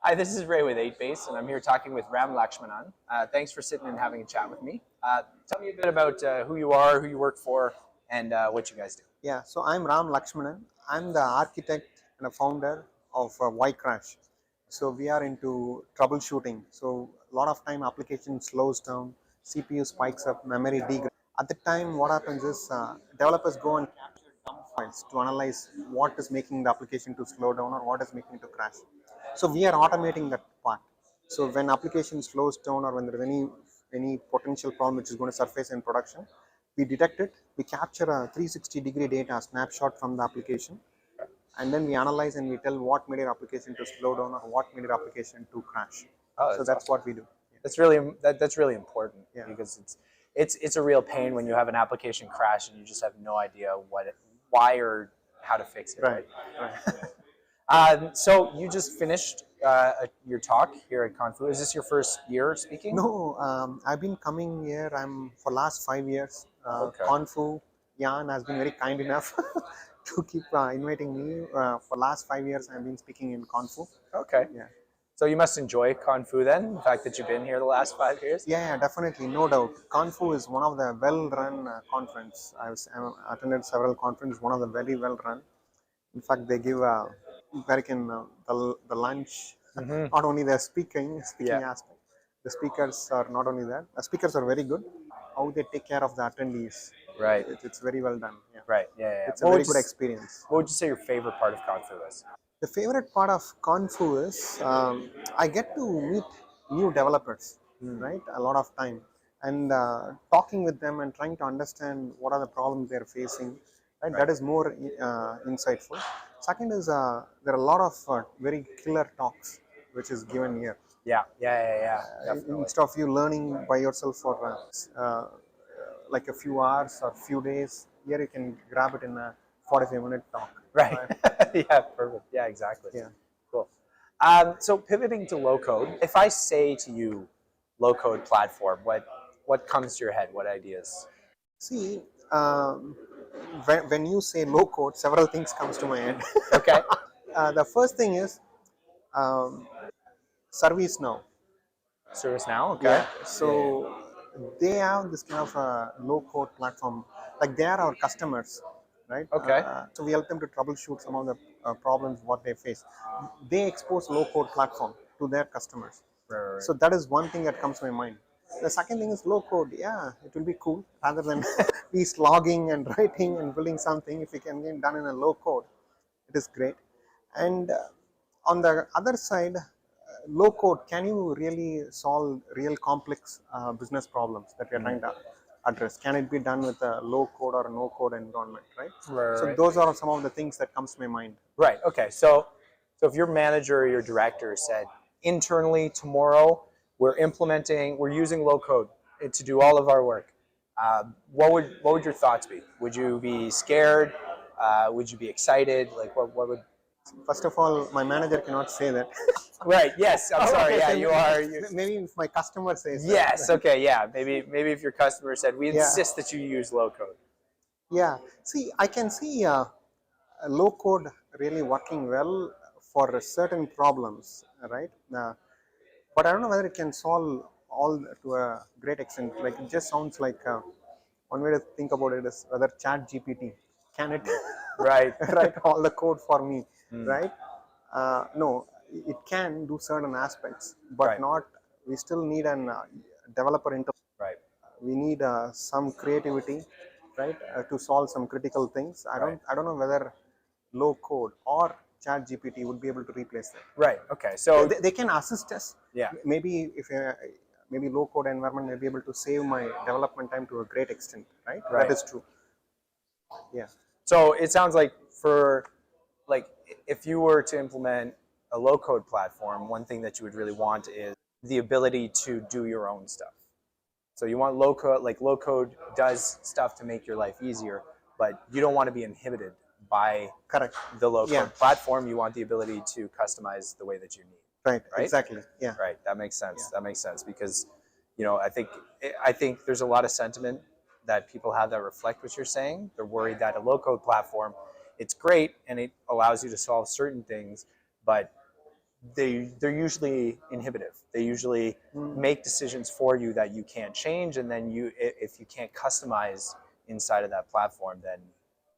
Hi, this is Ray with 8Base, and I'm here talking with Ram Lakshmanan. Thanks for sitting and having a chat with me. Tell me a bit about who you are, who you work for, and what you guys do. Yeah, so I'm Ram Lakshmanan. I'm the architect and a founder of yCrash. So we are into troubleshooting. So a lot of time application slows down, CPU spikes up, memory degrades. At the time, what happens is developers go and capture dump files to analyze what is making the application to slow down or what is making it to crash. So we are automating that part. So when application slows down or when there is any potential problem which is going to surface in production, we detect it, we capture a 360-degree data snapshot from the application, and then we analyze and we tell what made your application to slow down or what made your application to crash. Oh, So that's awesome. what we do. That's really important because it's a real pain when you have an application crash and you just have no idea why or how to fix it. Right. So you just finished your talk here at ConFoo. Is this your first year speaking? No, I've been coming here. I'm for last 5 years. Okay. ConFoo, Jan has been very kind enough to keep inviting me. For last 5 years, I've been speaking in ConFoo. Okay. Yeah. So you must enjoy ConFoo then, the fact that you've been here the last 5 years? Yeah, definitely, no doubt. ConFoo is one of the well-run conference. I've attended several conferences, one of the very well-run. In fact, they give the lunch, not only the speaking aspect. The speakers are not only that. The speakers are very good. How they take care of the attendees. Right. It's very well done. Yeah. Right. Yeah. It's a very good experience. What would you say your favorite part of ConFoo is? The favorite part of ConFoo is I get to meet new developers, right? A lot of time, and talking with them and trying to understand what are the problems they're facing. Right? That is more insightful. Second is there are a lot of very killer talks which is given here. Yeah. Instead of you learning by yourself for like a few hours or few days, here you can grab it in a 45-minute talk. Right. Yeah, perfect. Yeah, exactly. Yeah. Cool. So pivoting to low code, if I say to you low code platform, what comes to your head? What ideas? See, when you say low code, several things comes to my head. Okay. The first thing is ServiceNow. ServiceNow. Okay. Yeah. So they have this kind of low code platform. Like they are our customers, right? Okay. So we help them to troubleshoot some of the problems what they face. They expose low code platform to their customers. Right. So that is one thing that comes to my mind. The second thing is low code. Yeah, it will be cool rather than we slogging and writing and building something. If it can get done in a low code, it is great. And on the other side, low code, can you really solve real complex business problems that we are trying to address? Can it be done with a low code or a no code environment, right? So those are some of the things that comes to my mind. Right. Okay. So if your manager or your director said internally tomorrow we're using low code to do all of our work, what would your thoughts be? Would you be scared? Would you be excited? Like what would? First of all, my manager cannot say that. Right. Yes. I'm sorry. Okay, Yeah, so you are. Maybe if my customer says yes. that. Okay. Yeah. Maybe if your customer said we insist that you use low code. Yeah. See, I can see low code really working well for certain problems, right? But I don't know whether it can solve all to a great extent. Like it just sounds like one way to think about it is whether Chat GPT can it right write all the code for me, right? No, it can do certain aspects, but not. We still need an developer interface. Right. We need some creativity, right, to solve some critical things. I don't know whether low code or Chat GPT would be able to replace that. Right. Okay. So they can assist us. Yeah. Maybe if maybe low code environment may be able to save my development time to a great extent. Right. That is true. Yeah. So it sounds like if you were to implement a low code platform, one thing that you would really want is the ability to do your own stuff. So you want low code, like low code does stuff to make your life easier, but you don't want to be inhibited by the low code platform. You want the ability to customize the way that you need. Right. Exactly. Yeah. Right. That makes sense. Yeah. That makes sense because, I think there's a lot of sentiment that people have that reflect what you're saying. They're worried that a low code platform, it's great and it allows you to solve certain things, but they're usually inhibitive. They usually make decisions for you that you can't change, and then if you can't customize inside of that platform, then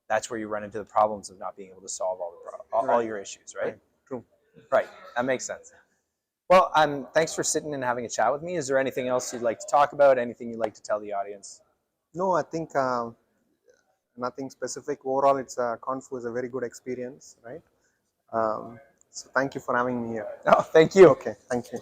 that's where you run into the problems of not being able to solve all your issues, right? True. Right. That makes sense. Well, thanks for sitting and having a chat with me. Is there anything else you'd like to talk about? Anything you'd like to tell the audience? No, I think nothing specific. Overall, ConFoo is a very good experience, right? So thank you for having me here. Oh, thank you. Okay, thank you.